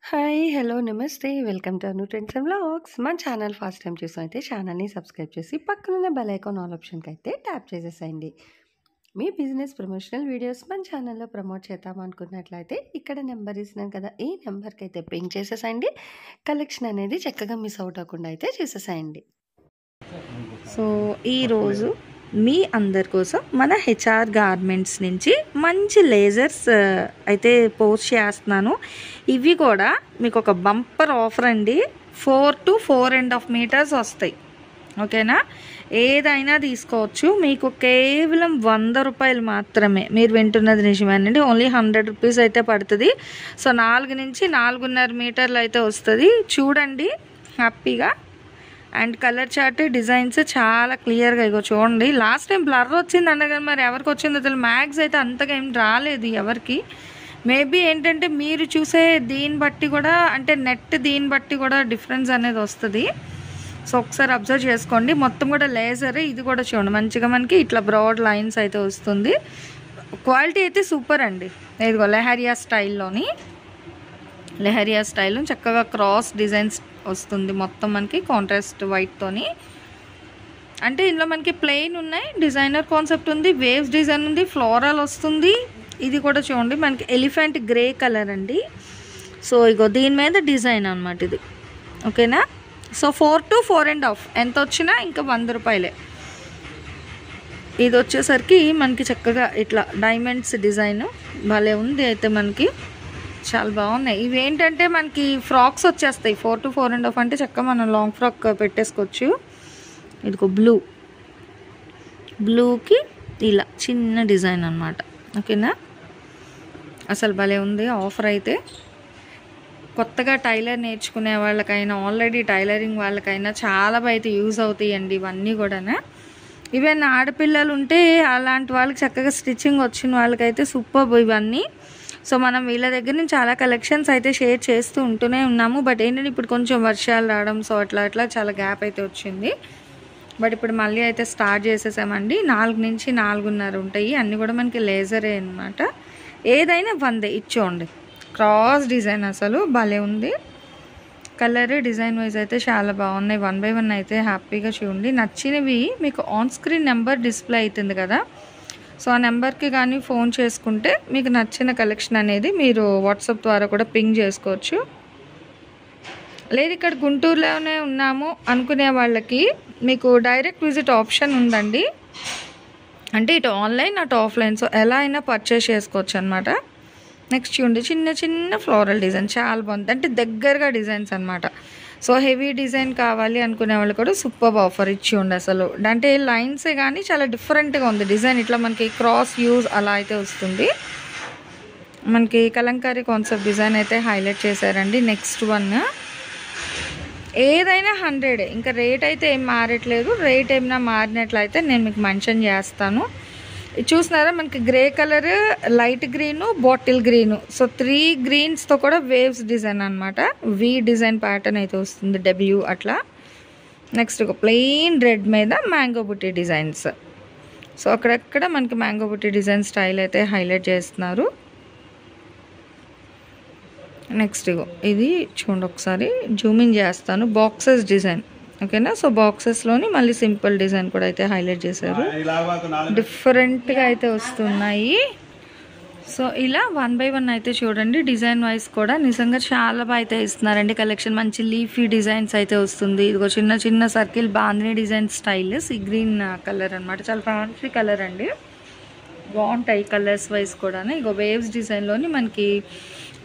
Hi! Hello! నమస్తే. Welcome to Anu trends and vlogs. మన channel first time చూసినైతే ఛానల్‌ని subscribe చేసి పక్కనున్న బెల్ ఐకాన్ ఆల్ ఆప్షన్‌కైతే ట్యాప్ చేసేసేయండి. మీ బిజినెస్ ప్రమోషనల్ వీడియోస్ మన ఛానల్‌లో ప్రమోట్ చేద్దామనుకున్నట్లయితే ఇక్కడ నెంబర్ ఇస్తున్నాను కదా! ఈ నెంబర్‌కైతే పింగ్ చేసేసేయండి. కలెక్షన్ అనేది చక్కగా మిస్ అవుట్ అవ్వకుండా అయితే చూసేసేయండి. సో ఈరోజు మీ అందరి కోసం మన హెచ్ఆర్ గార్మెంట్స్ నుంచి మంచి లేజర్స్ అయితే పోస్ట్ చేస్తున్నాను. ఇవి కూడా మీకు ఒక బంపర్ ఆఫర్ అండి. 4 to 4.5 మీటర్స్ వస్తాయి. ఓకేనా, ఏదైనా తీసుకోవచ్చు. మీకు కేవలం 100 రూపాయలు మాత్రమే. మీరు వింటున్నది నిజమేనండి. ఓన్లీ 100 రూపీస్ అయితే పడుతుంది. సో 4 నుంచి 4.5 మీటర్లు అయితే వస్తుంది. చూడండి హ్యాపీగా. అండ్ కలర్ చార్ట్ డిజైన్స్ చాలా క్లియర్గా ఇగో చూడండి. లాస్ట్ టైం బ్లర్ వచ్చింది అనగా మరి ఎవరికి వచ్చిందో తెలియదు. మ్యాగ్స్ అయితే అంతగా ఏం రాలేదు ఎవరికి. మేబీ ఏంటంటే మీరు చూసే దీన్ని బట్టి కూడా, అంటే నెట్ దీన్ని బట్టి కూడా డిఫరెన్స్ అనేది వస్తుంది. సో ఒకసారి అబ్జర్వ్ చేసుకోండి. మొత్తం కూడా లేజర్. ఇది కూడా చూడండి మంచిగా మనకి ఇట్లా బ్రాడ్ లైన్స్ అయితే వస్తుంది. క్వాలిటీ అయితే సూపర్ అండి. ఇదిగో లెహరియా స్టైల్ చక్కగా క్రాస్ డిజైన్స్ వస్తుంది. మొత్తం మనకి కాంట్రాస్ట్ వైట్తోని. అంటే ఇందులో మనకి ప్లెయిన్ ఉన్నాయి, డిజైనర్ కాన్సెప్ట్ ఉంది, వేవ్స్ డిజైన్ ఉంది, ఫ్లోరల్ వస్తుంది. ఇది కూడా చూడండి మనకి ఎలిఫెంట్ గ్రే కలర్ అండి. సో ఇగో దీని మీద డిజైన్ అనమాట ఇది. ఓకేనా. సో 4 to 4.5 ఎంత వచ్చినా ఇంకా 100 రూపాయలే. ఇది వచ్చేసరికి మనకి చక్కగా ఇట్లా డైమండ్స్ డిజైన్ భలే ఉంది. అయితే మనకి చాలా బాగున్నాయి. ఇవి ఏంటంటే మనకి ఫ్రాక్స్ వచ్చేస్తాయి. 4 to 4.5 అంటే చక్కగా మనం లాంగ్ ఫ్రాక్ పెట్టేసుకోవచ్చు. ఇదిగో బ్లూకి ఇలా చిన్న డిజైన్ అనమాట. ఓకేనా, అసలు భలే ఉంది ఆఫర్ అయితే. కొత్తగా టైలర్ నేర్చుకునే వాళ్ళకైనా, ఆల్రెడీ టైలరింగ్ వాళ్ళకైనా చాలా అయితే యూజ్ అవుతాయండి ఇవన్నీ కూడా. ఈవెన్ ఆడపిల్లలు ఉంటే అలాంటి వాళ్ళకి చక్కగా స్టిచ్చింగ్ వచ్చిన వాళ్ళకైతే సూపర్ ఇవన్నీ. సో మనం వీళ్ళ దగ్గర నుంచి చాలా కలెక్షన్స్ అయితే షేర్ చేస్తూ ఉంటూనే ఉన్నాము. బట్ ఏంటంటే ఇప్పుడు కొంచెం వర్షాలు రావడం, సో అట్లా చాలా గ్యాప్ అయితే వచ్చింది. బట్ ఇప్పుడు మళ్ళీ అయితే స్టార్ట్ చేసేసామండి. 4 నుంచి 4.5 ఉంటాయి. అన్నీ కూడా మనకి లేజరే అనమాట. ఏదైనా 100 ఇచ్చోండి. క్రాస్ డిజైన్ అసలు భలే ఉంది. కలర్ డిజైన్ వైజ్ అయితే చాలా బాగున్నాయి. 1 by 1 అయితే హ్యాపీగా చూడండి. నచ్చినవి మీకు ఆన్ స్క్రీన్ నెంబర్ డిస్ప్లే అవుతుంది కదా, సో ఆ నెంబర్కి కానీ ఫోన్ చేసుకుంటే మీకు నచ్చిన కలెక్షన్ అనేది మీరు వాట్సాప్ ద్వారా కూడా పింగ్ చేసుకోవచ్చు. లేదు ఇక్కడ గుంటూరులోనే ఉన్నాము అనుకునే వాళ్ళకి మీకు డైరెక్ట్ విజిట్ ఆప్షన్ ఉందండి. అంటే ఇటు ఆన్లైన్ అటు ఆఫ్లైన్, సో ఎలా అయినా పర్చేస్ చేసుకోవచ్చు అనమాట. నెక్స్ట్ చూడండి చిన్న ఫ్లోరల్ డిజైన్ చాలా బాగుంది. అంటే దగ్గరగా డిజైన్స్ అనమాట. సో హెవీ డిజైన్ కావాలి అనుకునే వాళ్ళు కూడా సూపర్ ఆఫర్ ఇచ్చి ఉండి అసలు. అంటే లైన్సే కానీ చాలా డిఫరెంట్గా ఉంది డిజైన్. ఇట్లా మనకి క్రాస్ యూజ్ అలా అయితే వస్తుంది. మనకి కలంకారీ కాన్సెప్ట్ డిజైన్ అయితే హైలైట్ చేశారండి. నెక్స్ట్ వన్ ఏదైనా 100. ఇంకా రేట్ అయితే ఏం మారట్లేదు. రేట్ ఏమైనా మారినట్లయితే నేను మీకు మెన్షన్ చేస్తాను. చూస్తున్నారా మనకి grey colour, light green, bottle green, so 3 గ్రీన్స్తో కూడా వేవ్స్ డిజైన్ అనమాట. వి డిజైన్ ప్యాటర్న్ అయితే వస్తుంది, డబ్ల్యూ అట్లా. నెక్స్ట్ ఒక ప్లెయిన్ రెడ్ మీద మ్యాంగో బుట్టి డిజైన్స్. సో అక్కడక్కడ మనకి మ్యాంగో బుట్టి డిజైన్ స్టైల్ అయితే హైలైట్ చేస్తున్నారు. నెక్స్ట్ ఇది చూడండి, ఒకసారి జూమింగ్ చేస్తాను. Boxes design. ఓకేనా. సో బాక్సెస్లోని మళ్ళీ సింపుల్ డిజైన్ కూడా అయితే హైలైట్ చేశారు. డిఫరెంట్గా అయితే వస్తున్నాయి. సో ఇలా 1 by 1 అయితే చూడండి. డిజైన్ వైజ్ కూడా నిజంగా చాలా బాగా అయితే ఇస్తున్నారండి కలెక్షన్. మంచి లీఫీ డిజైన్స్ అయితే వస్తుంది. ఇదిగో చిన్న circle bandhani design style, sea green colour అనమాట. చాలా ఫ్యాన్సీ కలర్ అండి. బాగుంటాయి కలర్స్ వైజ్ కూడా. ఇగో వేవ్స్ డిజైన్లోని మనకి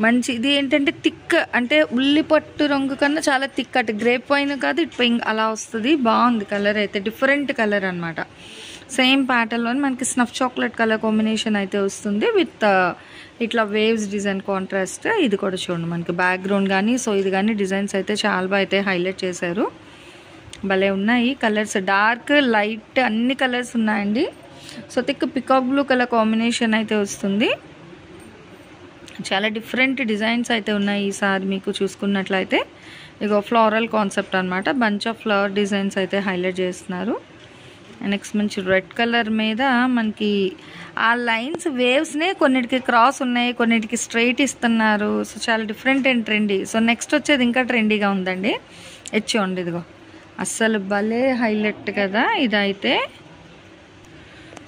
మంచి ఇది ఏంటంటే థిక్, అంటే ఉల్లిపట్టు రంగు కన్నా చాలా థిక్, అటు గ్రేప్ వైన్ కాదు ఇటు పింక్ అలా వస్తుంది. బాగుంది కలర్ అయితే, డిఫరెంట్ కలర్ అనమాట. సేమ్ ప్యాటర్న్లో మనకి స్నఫ్ చాక్లెట్ కలర్ కాంబినేషన్ అయితే వస్తుంది విత్ ఇట్లా వేవ్స్ డిజైన్ కాంట్రాస్ట్. ఇది కూడా చూడండి మనకి బ్యాక్గ్రౌండ్ కానీ, సో ఇది కానీ డిజైన్స్ అయితే చాలా బాగా అయితే హైలైట్ చేశారు. భలే ఉన్నాయి కలర్స్. డార్క్ లైట్ అన్ని కలర్స్ ఉన్నాయండి. So thick peacock blue colour combination అయితే వస్తుంది. చాలా డిఫరెంట్ డిజైన్స్ అయితే ఉన్నాయి ఈసారి మీకు చూసుకున్నట్లయితే. ఇగో ఫ్లోరల్ కాన్సెప్ట్ అనమాట. బంచ్ ఆఫ్ ఫ్లవర్ డిజైన్స్ అయితే హైలైట్ చేస్తున్నారు. నెక్స్ట్ మంచి రెడ్ కలర్ మీద మనకి ఆ లైన్స్ వేవ్స్నే కొన్నిటికి క్రాస్ ఉన్నాయి, కొన్నిటికి స్ట్రైట్ ఇస్తున్నారు. సో చాలా different and trendy. So next వచ్చేది ఇంకా ట్రెండీగా ఉందండి. చూడండి ఇదిగో, అస్సలు భలే హైలైట్ కదా ఇదైతే.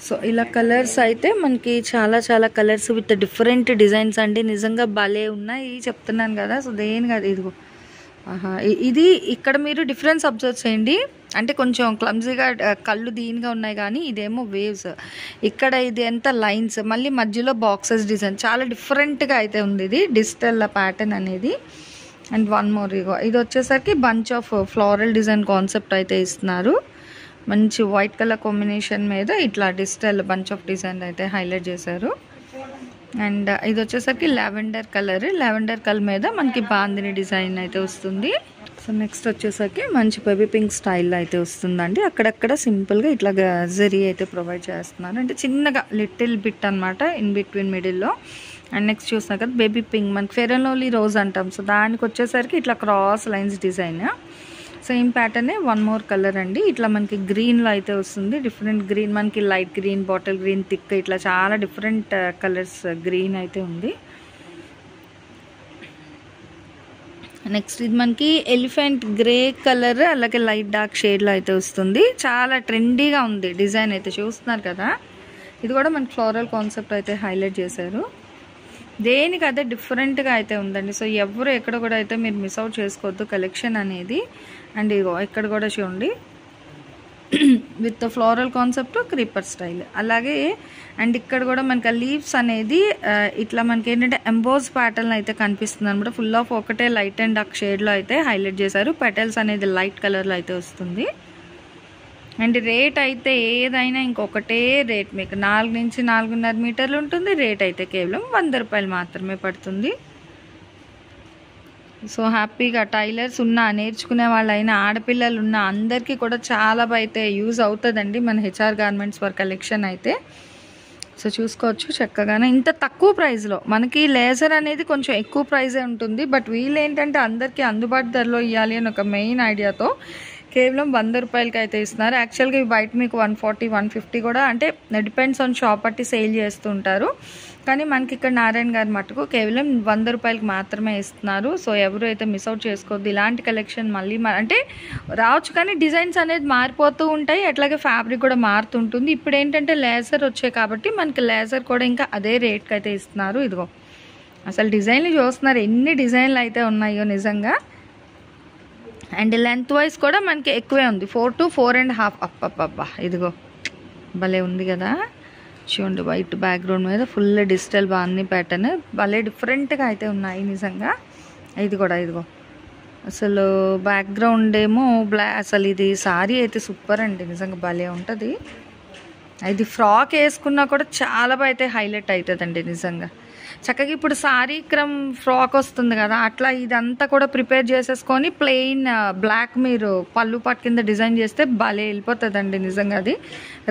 సో ఇలా కలర్స్ అయితే మనకి చాలా చాలా కలర్స్ విత్ డిఫరెంట్ డిజైన్స్ అండి. నిజంగా భలే ఉన్నాయి చెప్తున్నాను కదా. సో దేని కాదు ఇదిగో, ఇది ఇక్కడ మీరు డిఫరెన్స్ అబ్జర్వ్ చేయండి. అంటే కొంచెం క్లమ్జీగా కళ్ళు దీనిగా ఉన్నాయి, కానీ ఇదేమో వేవ్స్. ఇక్కడ ఇది ఎంత లైన్స్, మళ్ళీ మధ్యలో బాక్సెస్ డిజైన్ చాలా డిఫరెంట్గా అయితే ఉంది ఇది డిజిటల్ ప్యాటర్న్ అనేది. అండ్ వన్ మోర్ ఇగో, ఇది వచ్చేసరికి bunch of floral design concept అయితే ఇస్తున్నారు. మంచి వైట్ కలర్ కాంబినేషన్ మీద ఇట్లా డిజిటల్ బంచ్ ఆఫ్ డిజైన్ అయితే హైలైట్ చేశారు. అండ్ ఇది వచ్చేసరికి లావెండర్ కలర్ మీద మనకి బాందిని డిజైన్ అయితే వస్తుంది. సో నెక్స్ట్ వచ్చేసరికి మంచి బేబీ పింక్ స్టైల్లో అయితే వస్తుందండి. అక్కడక్కడ సింపుల్గా ఇట్లా జరీ అయితే ప్రొవైడ్ చేస్తున్నారు, అంటే చిన్నగా లిటిల్ బిట్ అనమాట ఇన్ బిట్వీన్ మిడిల్లో. అండ్ నెక్స్ట్ చూస్తున్నా కదా బేబీ పింక్, మనకి ఫెయిర్ అండ్ లవ్లీ రోజ్ అంటాం. సో దానికి వచ్చేసరికి ఇట్లా క్రాస్ లైన్స్ డిజైన్ సేమ్ ప్యాటర్నే. వన్ మోర్ కలర్ అండి, ఇట్లా మనకి గ్రీన్లో అయితే వస్తుంది. డిఫరెంట్ గ్రీన్, మనకి light green, bottle green, thick, ఇట్లా చాలా డిఫరెంట్ కలర్స్ గ్రీన్ అయితే ఉంది. నెక్స్ట్ ఇది మనకి ఎలిఫెంట్ గ్రే కలర్, అలాగే లైట్ డార్క్ షేడ్లో అయితే వస్తుంది. చాలా ట్రెండీగా ఉంది డిజైన్ అయితే చూస్తున్నారు కదా. ఇది కూడా మనకి ఫ్లోరల్ కాన్సెప్ట్ అయితే హైలైట్ చేశారు. దేనికి అదే డిఫరెంట్గా అయితే ఉందండి. సో ఎవరు ఎక్కడ కూడా అయితే మీరు మిస్ అవుట్ చేసుకోవద్దు కలెక్షన్ అనేది. అండ్ ఇగో ఇక్కడ కూడా చూడండి with floral concept, creeper style అలాగే. అండ్ ఇక్కడ కూడా మనకి ఆ లీవ్స్ అనేది ఇట్లా మనకి ఏంటంటే ఎంబోజ్ ప్యాటర్న్ అయితే కనిపిస్తుంది అనమాట. ఫుల్ ఆఫ్ ఒకటే లైట్ అండ్ డార్క్ షేడ్లో అయితే హైలైట్ చేశారు. పెటల్స్ అనేది లైట్ కలర్లో అయితే వస్తుంది. అండ్ రేట్ అయితే ఏదైనా ఇంకొకటే రేట్, మీకు 4 నుంచి 4.5 మీటర్లు ఉంటుంది. రేట్ అయితే కేవలం 100 రూపాయలు మాత్రమే పడుతుంది. సో హ్యాపీగా టైలర్స్ ఉన్నా, నేర్చుకునే వాళ్ళైనా, ఆడపిల్లలు ఉన్న అందరికీ కూడా చాలా అయితే యూజ్ అవుతుందండి మన హెచ్ఆర్ గార్మెంట్స్ ఫర్ కలెక్షన్ అయితే. సో చూసుకోవచ్చు చక్కగానే ఇంత తక్కువ ప్రైస్లో. మనకి లేజర్ అనేది కొంచెం ఎక్కువ ప్రైజే ఉంటుంది, బట్ వీళ్ళు ఏంటంటే అందరికీ అందుబాటు ధరలో ఇవ్వాలి అని ఒక మెయిన్ ఐడియాతో కేవలం 100 రూపాయలకి అయితే ఇస్తున్నారు. యాక్చువల్గా ఇవి బయట మీకు 140, 150 కూడా, అంటే డిపెండ్స్ ఆన్ షాప్ బట్టి సేల్ చేస్తూ ఉంటారు. కానీ మనకి ఇక్కడ నారాయణ గారి మటుకు కేవలం 100 రూపాయలకి మాత్రమే ఇస్తున్నారు. సో ఎవరు అయితే మిస్ అవుట్ చేసుకోవద్దు. ఇలాంటి కలెక్షన్ మళ్ళీ అంటే రావచ్చు, కానీ డిజైన్స్ అనేది మారిపోతూ ఉంటాయి, అట్లాగే ఫ్యాబ్రిక్ కూడా మారుతుంటుంది. ఇప్పుడు ఏంటంటే లేజర్ వచ్చాయి కాబట్టి మనకి లేజర్ కూడా ఇంకా అదే రేట్కి అయితే ఇస్తున్నారు. ఇదిగో అసలు డిజైన్లు చూస్తున్నారు, ఎన్ని డిజైన్లు అయితే ఉన్నాయో నిజంగా. అండ్ లెంత్ వైజ్ కూడా మనకి ఎక్కువే ఉంది, 4 to 4.5. అప్పబ్బా ఇదిగో భలే ఉంది కదా. చూడండి వైట్ బ్యాక్గ్రౌండ్ మీద ఫుల్ డిజిటల్ బాగుంది ప్యాటర్న్, భలే డిఫరెంట్గా అయితే ఉన్నాయి నిజంగా. ఇది కూడా ఇదిగో అసలు బ్యాక్గ్రౌండ్ ఏమో అసలు ఇది సారీ అయితే సూపర్ అండి, నిజంగా భలే ఉంటుంది. ఇది ఫ్రాక్ వేసుకున్నా కూడా చాలా అయితే హైలైట్ అవుతుందండి నిజంగా. చక్కగా ఇప్పుడు సారీ క్రమ్ ఫ్రాక్ వస్తుంది కదా, అట్లా ఇదంతా కూడా ప్రిపేర్ చేసేసుకొని ప్లెయిన్ బ్లాక్ మీరు పళ్ళు పట్టు కింద డిజైన్ చేస్తే భలే వెళ్ళిపోతుందండి నిజంగా. అది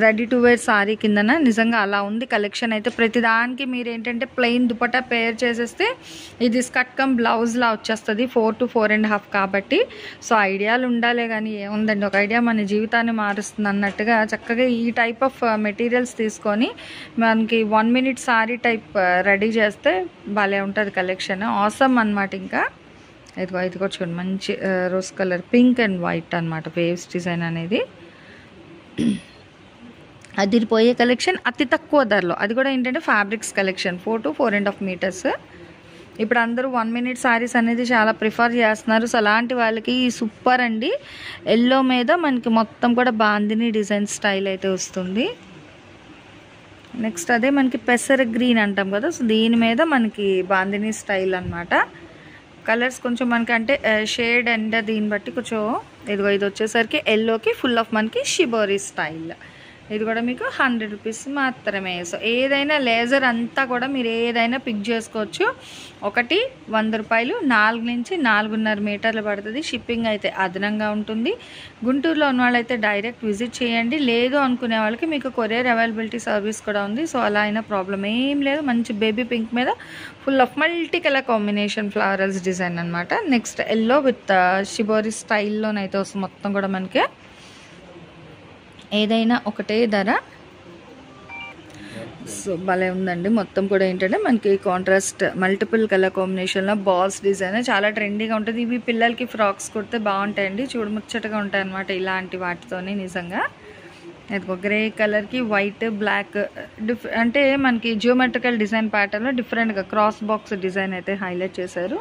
రెడీ టు వేర్ సారీ కిందన నిజంగా అలా ఉంది కలెక్షన్ అయితే. ప్రతిదానికి మీరు ఏంటంటే ప్లెయిన్ దుపట్టా పేర్ చేసేస్తే ఇది స్కర్ట్ కమ్ బ్లౌజ్లా వచ్చేస్తుంది, 4 to 4.5 కాబట్టి. సో ఐడియాలు ఉండాలే కానీ ఏముందండి, ఒక ఐడియా మన జీవితాన్ని మారుస్తుంది అన్నట్టుగా చక్కగా ఈ టైప్ ఆఫ్ మెటీరియల్స్ తీసుకొని మనకి 1 minute సారీ టైప్ రెడీ చేస్తే భలే ఉంటుంది కలెక్షన్. ఆసమ్ అనమాట. ఇంకా ఇది కూడా చూడండి మంచి rose colour, pink and white అనమాట వేవ్స్ డిజైన్ అనేది. అదిరిపోయే కలెక్షన్ అతి తక్కువ ధరలో, అది కూడా ఏంటంటే ఫ్యాబ్రిక్స్ కలెక్షన్ 4 to 4.5 meters. ఇప్పుడు అందరూ 1 minute సారీస్ అనేది చాలా ప్రిఫర్ చేస్తున్నారు. సో అలాంటి వాళ్ళకి సూపర్ అండి. ఎల్లో మీద మనకి మొత్తం కూడా బాందిని డిజైన్ స్టైల్ అయితే వస్తుంది. నెక్స్ట్ అదే మనకి పెసర గ్రీన్ అంటాం కదా, సో దీని మీద మనకి బాందిని స్టైల్ అనమాట. కలర్స్ కొంచెం మనకి అంటే షేడ్ అండ్ దీన్ని బట్టి కొంచెం ఇది వచ్చేసరికి ఎల్లోకి ఫుల్ ఆఫ్ మనకి షిబోరీ స్టైల్. ఇది కూడా మీకు 100 రూపీస్ మాత్రమే. సో ఏదైనా లేజర్ అంతా కూడా మీరు ఏదైనా పిక్ చేసుకోవచ్చు. ఒకటి 100 రూపాయలు, 4 నుంచి 4.5 మీటర్లు పడుతుంది. షిప్పింగ్ అయితే అదనంగా ఉంటుంది. గుంటూరులో ఉన్న వాళ్ళైతే డైరెక్ట్ విజిట్ చేయండి, లేదు అనుకునే వాళ్ళకి మీకు కొరియర్ అవైలబిలిటీ సర్వీస్ కూడా ఉంది. సో అలా అయినా ప్రాబ్లం ఏం లేదు. మంచి బేబీ పింక్ మీద full of multi colour combination flowers design అనమాట. నెక్స్ట్ ఎల్లో విత్ షిబోరీ స్టైల్లోనైతే వస్తుంది మొత్తం కూడా మనకి. ఏదైనా ఒకటే ధర. సో భలే ఉందండి. మొత్తం కూడా ఏంటంటే మనకి కాంట్రాస్ట్ మల్టిపుల్ కలర్ కాంబినేషన్లో బాల్స్ డిజైన్ చాలా ట్రెండీగా ఉంటుంది. ఇవి పిల్లలకి ఫ్రాక్స్ కుడితే బాగుంటాయండి, చూడముచ్చటగా ఉంటాయి అన్నమాట ఇలాంటి వాటితోనే. నిజంగా ఇదిగో గ్రే కలర్కి వైట్ బ్లాక్ అంటే మనకి జియోమెట్రికల్ డిజైన్ ప్యాటర్న్లో డిఫరెంట్గా క్రాస్ బాక్స్ డిజైన్ అయితే హైలైట్ చేశారు.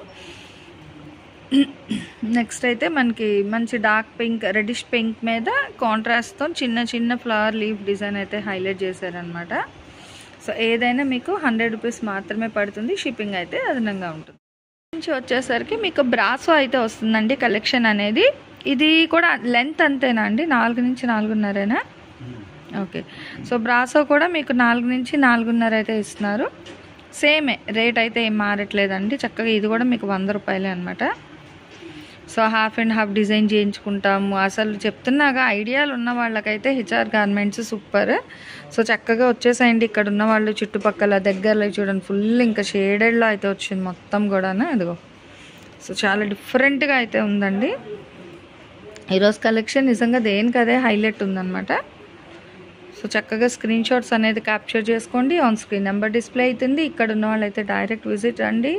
నెక్స్ట్ అయితే మనకి మంచి డార్క్ పింక్ రెడిష్ పింక్ మీద కాంట్రాస్ట్తో చిన్న చిన్న ఫ్లవర్ లీఫ్ డిజైన్ అయితే హైలైట్ చేశారనమాట. సో ఏదైనా మీకు 100 రూపీస్ మాత్రమే పడుతుంది. షిప్పింగ్ అయితే అదనంగా ఉంటుంది. నుంచి వచ్చేసరికి మీకు బ్రాసో అయితే వస్తుందండి కలెక్షన్ అనేది. ఇది కూడా లెంత్ అంతేనా అండి? 4 నుంచి 4.5 ఓకే. సో బ్రాసో కూడా మీకు 4 నుంచి 4.5 అయితే ఇస్తున్నారు. సేమే రేట్ అయితే ఏం మారట్లేదండి. చక్కగా ఇది కూడా మీకు 100 రూపాయలే అనమాట. So half and half design చేయించుకుంటాము. అసలు చెప్తున్నాగా ఐడియాలు ఉన్న వాళ్ళకైతే హెచ్ఆర్ గార్మెంట్స్ సూపర్. సో చక్కగా వచ్చేసాయండి. ఇక్కడ ఉన్న వాళ్ళు చుట్టుపక్కల దగ్గరలో చూడండి ఫుల్ ఇంకా షేడెడ్లో అయితే వచ్చింది మొత్తం కూడా. ఇదిగో సో చాలా డిఫరెంట్గా అయితే ఉందండి ఈరోజు కలెక్షన్. నిజంగా దేనికదే హైలైట్ ఉందన్నమాట. సో చక్కగా స్క్రీన్ షాట్స్ అనేది క్యాప్చర్ చేసుకోండి. ఆన్ స్క్రీన్ నెంబర్ డిస్ప్లే అవుతుంది. ఇక్కడ ఉన్న వాళ్ళైతే డైరెక్ట్ విజిట్ అండి.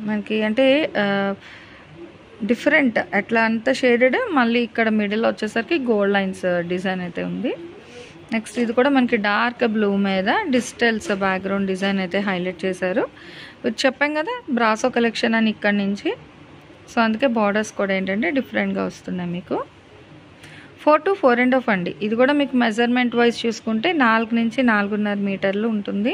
మనకి అంటే డిఫరెంట్ అట్లా అంతా షేడెడ్, మళ్ళీ ఇక్కడ మిడిల్ వచ్చేసరికి గోల్డ్ లైన్స్ డిజైన్ అయితే ఉంది. నెక్స్ట్ ఇది కూడా మనకి డార్క్ బ్లూ మీద డిజిటల్స్ బ్యాక్గ్రౌండ్ డిజైన్ అయితే హైలైట్ చేశారు. చెప్పాం కదా బ్రాసో కలెక్షన్ అని ఇక్కడ నుంచి. సో అందుకే బార్డర్స్ కూడా ఏంటంటే డిఫరెంట్గా వస్తున్నాయి మీకు. 4 to 4.5 అండి. ఇది కూడా మీకు మెజర్మెంట్ వైజ్ చూసుకుంటే 4 నుంచి 4.5 మీటర్లు ఉంటుంది.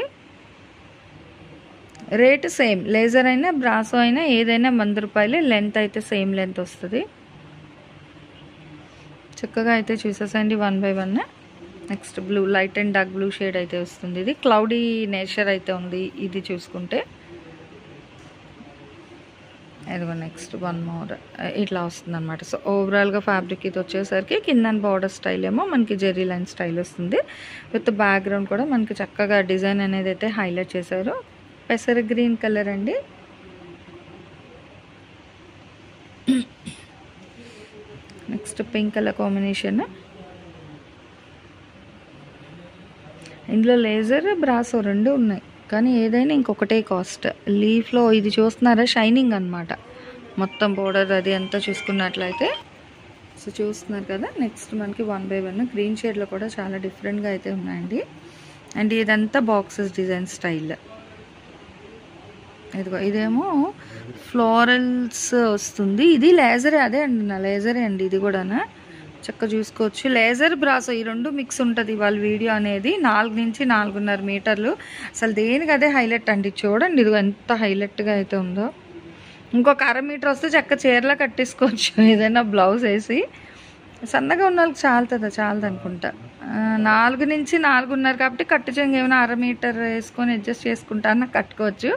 రేటు సేమ్, లేజర్ అయినా బ్రాసో అయినా ఏదైనా 100 రూపాయలే. లెంత్ అయితే సేమ్ లెంత్ వస్తుంది. చక్కగా అయితే చూసేసండి 1 by 1. Next blue light and dark blue shade అయితే వస్తుంది. ఇది క్లౌడీ నేచర్ అయితే ఉంది ఇది చూసుకుంటే. ఇదిగో నెక్స్ట్ 1 more ఇట్లా వస్తుంది అనమాట. సో ఓవరాల్గా ఫ్యాబ్రిక్ ఇది వచ్చేసరికి కింద బార్డర్ స్టైల్ ఏమో మనకి జెరీ లైన్ స్టైల్ వస్తుంది. విత్ బ్యాక్గ్రౌండ్ కూడా మనకి చక్కగా డిజైన్ అనేది అయితే హైలైట్ చేశారు. పెసర గ్రీన్ కలర్ అండి. Next pink colour combination. ఇందులో లేజర్ బ్రాసో 2 ఉన్నాయి, కానీ ఏదైనా ఇంకొకటే కాస్ట్. లీఫ్లో ఇది చూస్తున్నారా షైనింగ్ అనమాట మొత్తం బోర్డర్ అది అంతా చూసుకున్నట్లయితే. సో చూస్తున్నారు కదా. నెక్స్ట్ మనకి 1 by 1 గ్రీన్ షేడ్లో కూడా చాలా డిఫరెంట్గా అయితే ఉన్నాయండి. అండ్ ఇదంతా బాక్సెస్ డిజైన్ స్టైల్. ఇదిగో ఇదేమో ఫ్లోరల్స్ వస్తుంది. ఇది లేజరే, అదే అండి నా లేజరే అండి ఇది కూడా. చక్కగా చూసుకోవచ్చు. లేజర్ బ్రాసో ఈ 2 మిక్స్ ఉంటుంది వాళ్ళ వీడియో అనేది. 4 నుంచి 4.5 మీటర్లు. అసలు దేనికి అదే హైలైట్ అండి. చూడండి ఇది ఎంత హైలైట్గా అయితే ఉందో. ఇంకొక 1/2 మీటర్ వస్తే చక్క చీరలా కట్టేసుకోవచ్చు ఏదైనా బ్లౌజ్ వేసి. సన్నగా ఉన్న వాళ్ళకి చాలదు అనుకుంటా. 4 నుంచి 4.5 కాబట్టి కట్టు చెంగు ఏమైనా 1/2 మీటర్ వేసుకొని అడ్జస్ట్ చేసుకుంటాను కట్టుకోవచ్చు.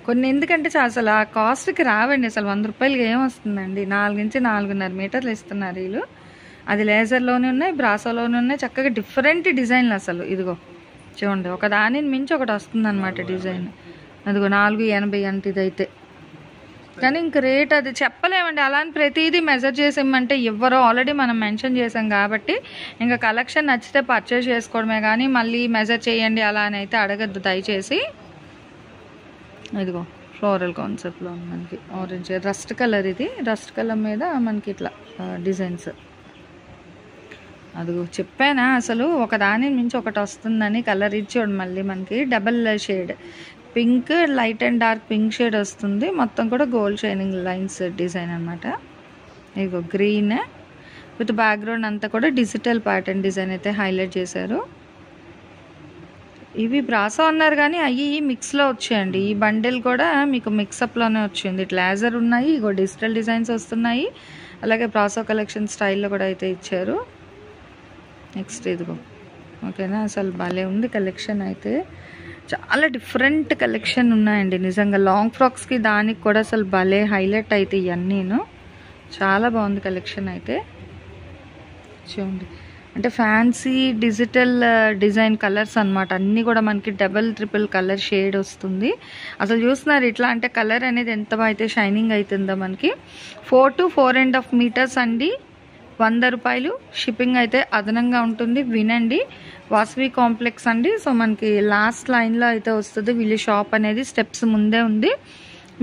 కొన్ని ఎందుకంటే అసలు ఆ కాస్ట్కి రావండి. అసలు 100 రూపాయలకి ఏమొస్తుందండి. 4 నుంచి 4.5 మీటర్లు ఇస్తున్నారు వీళ్ళు. అది లేజర్లోనే ఉన్నాయి, బ్రాసోలోనే ఉన్నాయి. చక్కగా డిఫరెంట్ డిజైన్లు అసలు. ఇదిగో చూడండి ఒక దానిని మించి ఒకటి వస్తుంది అనమాట డిజైన్. అదిగో 480 అంటే ఇదైతే. కానీ ఇంక రేట్ అది చెప్పలేమండి. అలా అని ప్రతిదీ మెజర్ చేసేమంటే ఎవరో ఆల్రెడీ మనం మెన్షన్ చేసాం కాబట్టి ఇంకా కలెక్షన్ నచ్చితే పర్చేస్ చేసుకోవడమే కానీ మళ్ళీ మెజర్ చేయండి అలా అని అయితే అడగద్దు దయచేసి. ఇదిగో ఫ్లోరల్ కాన్సెప్ట్లో ఉంది మనకి ఆరెంజ్ రస్ట్ కలర్. ఇది రస్ట్ కలర్ మీద మనకి ఇట్లా డిజైన్స్. అదిగో చెప్పానా అసలు ఒక దాని మించి ఒకటి వస్తుందని. కలర్ ఇచ్చాడు మళ్ళీ మనకి double shade pink, light and dark pink shade వస్తుంది. మొత్తం కూడా గోల్డ్ షైనింగ్ లైన్స్ డిజైన్ అనమాట. ఇదిగో గ్రీన్ విత్ బ్యాక్గ్రౌండ్ అంతా కూడా డిజిటల్ ప్యాటర్న్ డిజైన్ అయితే హైలైట్ చేశారు. ఇవి బ్రాసో అన్నారు కానీ అవి మిక్స్లో వచ్చాయండి. ఈ బండిల్ కూడా మీకు మిక్సప్లోనే వచ్చింది. ఇట్లా లేజర్ ఉన్నాయి, ఇగో డిజిటల్ డిజైన్స్ వస్తున్నాయి. అలాగే బ్రాసో కలెక్షన్ స్టైల్లో కూడా అయితే ఇచ్చారు. నెక్స్ట్ ఇదిగో ఓకేనా. అసలు భలే ఉంది కలెక్షన్ అయితే. చాలా డిఫరెంట్ కలెక్షన్ ఉన్నాయండి నిజంగా. లాంగ్ ఫ్రాక్స్కి దానికి కూడా అసలు భలే హైలైట్ అయితే ఇవన్నీను. చాలా బాగుంది కలెక్షన్ అయితే. చూడండి అంటే ఫ్యాన్సీ డిజిటల్ డిజైన్ కలర్స్ అనమాట. అన్నీ కూడా మనకి డబల్ ట్రిపుల్ కలర్ షేడ్ వస్తుంది. అసలు చూస్తున్నారు ఇట్లా అంటే కలర్ అనేది ఎంత అయితే షైనింగ్ అవుతుందో మనకి. 4 to 4.5 మీటర్స్ అండి. రూపాయలు. షిప్పింగ్ అయితే అదనంగా ఉంటుంది. వినండి, వాసవి కాంప్లెక్స్ అండి. సో మనకి లాస్ట్ లైన్లో అయితే వస్తుంది వీళ్ళ షాప్ అనేది, స్టెప్స్ ముందే ఉంది.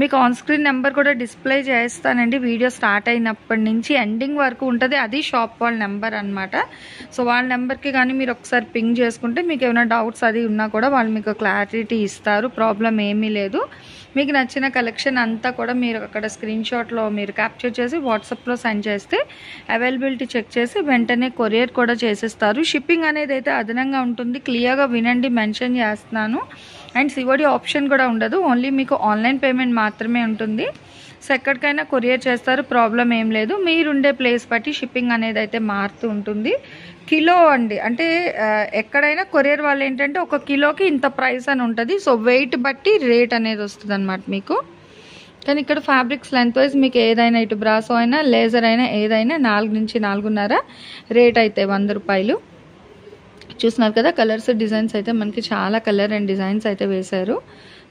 మీకు ఆన్ స్క్రీన్ నెంబర్ కూడా డిస్ప్లే చేస్తానండి. వీడియో స్టార్ట్ అయినప్పటి నుంచి ఎండింగ్ వరకు ఉంటుంది. అది షాప్ వాళ్ళ నెంబర్ అనమాట. సో వాళ్ళ నెంబర్కి కానీ మీరు ఒకసారి పింగ్ చేసుకుంటే మీకు ఏమైనా డౌట్స్ అది ఉన్నా కూడా వాళ్ళు మీకు క్లారిటీ ఇస్తారు. ప్రాబ్లం ఏమీ లేదు. మీకు నచ్చిన కలెక్షన్ అంతా కూడా మీరు అక్కడ స్క్రీన్ షాట్లో మీరు క్యాప్చర్ చేసి వాట్సాప్లో సెండ్ చేస్తే అవైలబిలిటీ చెక్ చేసి వెంటనే కొరియర్ కూడా చేసేస్తారు. షిప్పింగ్ అనేది అయితే అదనంగా ఉంటుంది. క్లియర్గా వినండి, మెన్షన్ చేస్తున్నాను. అండ్ సిఓడి ఆప్షన్ కూడా ఉండదు, ఓన్లీ మీకు ఆన్లైన్ పేమెంట్ మాత్రమే ఉంటుంది. సో ఎక్కడికైనా కొరియర్ చేస్తారు, ప్రాబ్లం ఏం లేదు. మీరుండే ప్లేస్ బట్టి షిప్పింగ్ అనేది అయితే మారుతూ ఉంటుంది. కిలో అండి, అంటే ఎక్కడైనా కొరియర్ వాళ్ళు ఏంటంటే ఒక కిలోకి ఇంత ప్రైస్ అని ఉంటుంది. సో వెయిట్ బట్టి రేట్ అనేది వస్తుంది అనమాట మీకు. కానీ ఇక్కడ ఫ్యాబ్రిక్స్ లెంత్ వైజ్ మీకు ఏదైనా, ఇటు బ్రాసో అయినా లేజర్ అయినా ఏదైనా 4 నుంచి 4.5 రేట్ అయితే రూపాయలు. చూస్తున్నారు కదా, కలర్స్ డిజైన్స్ అయితే మనకి చాలా కలర్ అండ్ డిజైన్స్ అయితే వేశారు.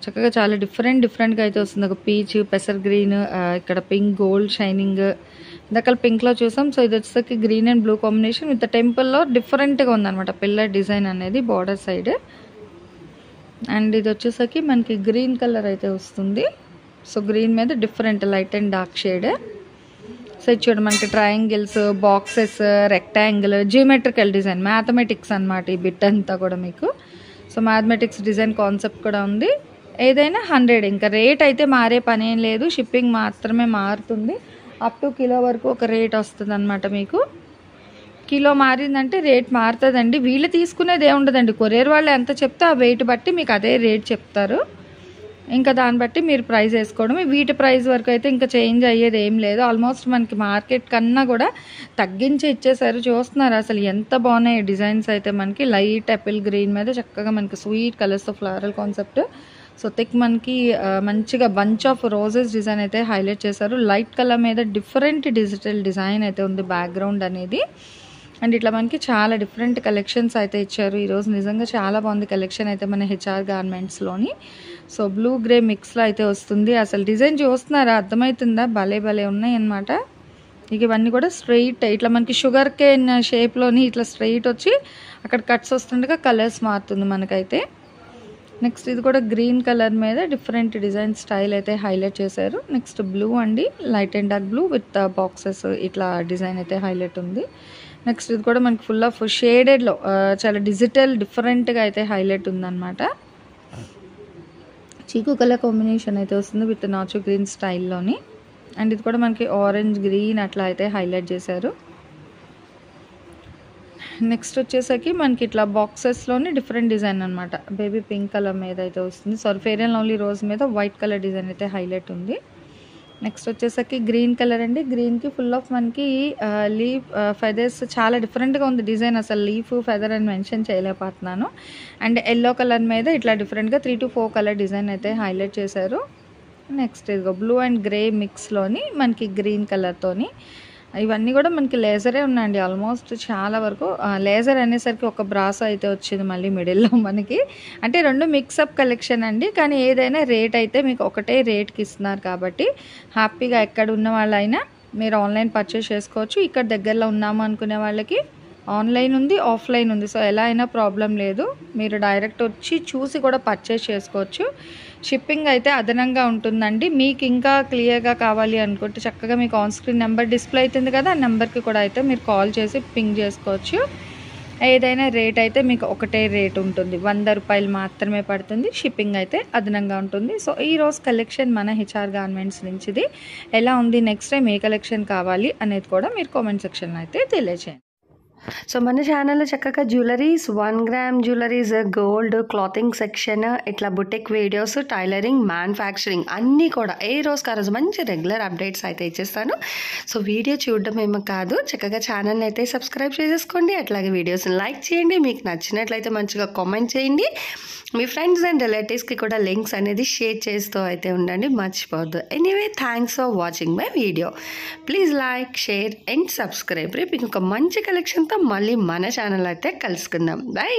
చక్కగా చాలా డిఫరెంట్గా అయితే వస్తుంది. ఒక పీచ్, పెసర్ గ్రీన్, ఇక్కడ పింక్, గోల్డ్ షైనింగ్, ఇందాక పింక్లో చూసాం. సో ఇది వచ్చేసరికి green and blue combination with టెంపుల్లో డిఫరెంట్గా ఉందన్నమాట పిల్లర్ డిజైన్ అనేది బార్డర్ సైడ్. అండ్ ఇది వచ్చేసరికి మనకి గ్రీన్ కలర్ అయితే వస్తుంది. సో గ్రీన్ మీద different light and dark shade. So ఇది చూడండి, మనకి triangles, boxes, rectangle, geometrical design, mathematics అనమాట ఈ బిట్ అంతా కూడా మీకు. సో మ్యాథమెటిక్స్ డిజైన్ కాన్సెప్ట్ కూడా ఉంది. ఏదైనా 100, ఇంకా రేట్ అయితే మారే పని ఏం లేదు, షిప్పింగ్ మాత్రమే మారుతుంది. అప్ టు కిలో వరకు ఒక రేట్ వస్తుంది అనమాట మీకు. కిలో మారిందంటే రేట్ మారుతుందండి. వీళ్ళు తీసుకునేది ఏముండదండి, కొరియర్ వాళ్ళు ఎంత చెప్తే ఆ వెయిట్ బట్టి మీకు అదే రేట్ చెప్తారు. ఇంకా దాన్ని బట్టి మీరు ప్రైస్ వేసుకోవడమే. వీటి ప్రైస్ వరకు అయితే ఇంకా చేంజ్ అయ్యేది ఏం లేదు. ఆల్మోస్ట్ మనకి మార్కెట్ కన్నా కూడా తగ్గించి ఇచ్చేసారు. చూస్తున్నారు అసలు ఎంత బాగున్నాయి డిజైన్స్ అయితే. మనకి లైట్ యాపిల్ గ్రీన్ మీద చక్కగా మనకి స్వీట్ కలర్స్తో ఫ్లోరల్ కాన్సెప్ట్. సో థిక్ మనకి మంచిగా బంచ్ ఆఫ్ రోజెస్ డిజైన్ అయితే హైలైట్ చేశారు. లైట్ కలర్ మీద డిఫరెంట్ డిజిటల్ డిజైన్ అయితే ఉంది బ్యాక్గ్రౌండ్ అనేది. అండ్ ఇట్లా మనకి చాలా డిఫరెంట్ కలెక్షన్స్ అయితే ఇచ్చారు ఈరోజు. నిజంగా చాలా బాగుంది కలెక్షన్ అయితే మన హెచ్ఆర్ గార్మెంట్స్లోని. సో బ్లూ గ్రే మిక్స్లో అయితే వస్తుంది. అసలు డిజైన్ చూస్తున్నారా, అర్థమవుతుందా? భలే ఉన్నాయి అన్నమాట. ఇక ఇవన్నీ కూడా స్ట్రైట్ ఇట్లా మనకి షుగర్ కేన్ షేప్లోని ఇట్లా స్ట్రైట్ వచ్చి అక్కడ కట్స్ వస్తుండగా కలర్స్ మారుతుంది మనకైతే. నెక్స్ట్ ఇది కూడా గ్రీన్ కలర్ మీద డిఫరెంట్ డిజైన్ స్టైల్ అయితే హైలైట్ చేశారు. నెక్స్ట్ బ్లూ అండి, light and dark blue with boxes ఇట్లా డిజైన్ అయితే హైలైట్ ఉంది. నెక్స్ట్ ఇది కూడా మనకి ఫుల్ ఆఫ్ షేడెడ్లో చాలా డిజిటల్ డిఫరెంట్గా అయితే హైలైట్ ఉందన్నమాట. చీకు కలర్ కాంబినేషన్ అయితే వస్తుంది విత్ నాచు గ్రీన్ స్టైల్లోని. అండ్ ఇది కూడా మనకి ఆరెంజ్ గ్రీన్ అట్లా అయితే హైలైట్ చేశారు. నెక్స్ట్ వచ్చేసరికి మనకి ఇట్లా బాక్సెస్లోని డిఫరెంట్ డిజైన్ అనమాట. బేబీ పింక్ కలర్ మీద అయితే వస్తుంది. Sorry, fair and lovely rose మీద వైట్ కలర్ డిజైన్ అయితే హైలైట్ ఉంది. నెక్స్ట్ వచ్చేసరికి గ్రీన్ కలర్ అండి. గ్రీన్కి ఫుల్ ఆఫ్ మనకి లీఫ్ ఫెదర్స్ చాలా డిఫరెంట్గా ఉంది డిజైన్. అసలు లీఫ్ ఫెదర్ అని మెన్షన్ చేయలేకపోతున్నాను. అండ్ ఎల్లో కలర్ మీద ఇట్లా డిఫరెంట్గా 3 to 4 కలర్ డిజైన్ అయితే హైలైట్ చేశారు. నెక్స్ట్ ఇదిగో బ్లూ అండ్ గ్రే మిక్స్లోని మనకి గ్రీన్ కలర్తోని ఇవన్నీ కూడా మనకి లేజరే ఉన్నాయండి. ఆల్మోస్ట్ చాలా వరకు లేజర్ అనేసరికి ఒక బ్రాసో అయితే వచ్చింది మళ్ళీ మిడిల్లో మనకి. అంటే రెండు మిక్సప్ కలెక్షన్ అండి, కానీ ఏదైనా రేట్ అయితే మీకు ఒకటే రేట్కి ఇస్తున్నారు కాబట్టి హ్యాపీగా ఎక్కడ ఉన్న వాళ్ళైనా మీరు ఆన్లైన్ పర్చేస్ చేసుకోవచ్చు. ఇక్కడ దగ్గరలో ఉన్నాము అనుకునే వాళ్ళకి ఆన్లైన్ ఉంది, ఆఫ్లైన్ ఉంది. సో ఎలా అయినా ప్రాబ్లం లేదు, మీరు డైరెక్ట్ వచ్చి చూసి కూడా పర్చేస్ చేసుకోవచ్చు. షిప్పింగ్ అయితే అదనంగా ఉంటుందండి. మీకు ఇంకా క్లియర్గా కావాలి అనుకుంటే చక్కగా మీకు ఆన్ స్క్రీన్ నెంబర్ డిస్ప్లే అవుతుంది కదా, ఆ నెంబర్కి కూడా అయితే మీరు కాల్ చేసి పింగ్ చేసుకోవచ్చు. ఏదైనా రేట్ అయితే మీకు ఒకటే రేట్ ఉంటుంది, ₹100 మాత్రమే పడుతుంది. షిప్పింగ్ అయితే అదనంగా ఉంటుంది. సో ఈరోజు కలెక్షన్ మన హెచ్ఆర్ గార్మెంట్స్ నుంచిది. ఎలా ఉంది, నెక్స్ట్ టైం ఏ కలెక్షన్ కావాలి అనేది కూడా మీరు కామెంట్ సెక్షన్లో అయితే తెలియజేయండి. సో మన ఛానల్లో చక్కగా jewelleries, 1 gram jewelleries, gold, clothing section, ఇట్లా బుటిక్ వీడియోస్, టైలరింగ్, మ్యానుఫ్యాక్చరింగ్ అన్నీ కూడా ఏ రోజుకి ఆ రోజు మంచి రెగ్యులర్ అప్డేట్స్ అయితే ఇచ్చేస్తాను. సో వీడియో చూడడం ఏమో కాదు, చక్కగా ఛానల్ని అయితే సబ్స్క్రైబ్ చేసేసుకోండి. అట్లాగే వీడియోస్ని లైక్ చేయండి. మీకు నచ్చినట్లయితే మంచిగా కామెంట్ చేయండి. మీ ఫ్రెండ్స్ అండ్ రిలేటివ్స్కి కూడా లింక్స్ అనేది షేర్ చేస్తూ అయితే ఉండండి, మర్చిపోవద్దు. Anyway, thanks for watching my video. Please like, share and subscribe. రేపు ఇంకొక మంచి కలెక్షన్తో మళ్ళీ మన ఛానల్ అయితే కలుసుకుందాం. బై.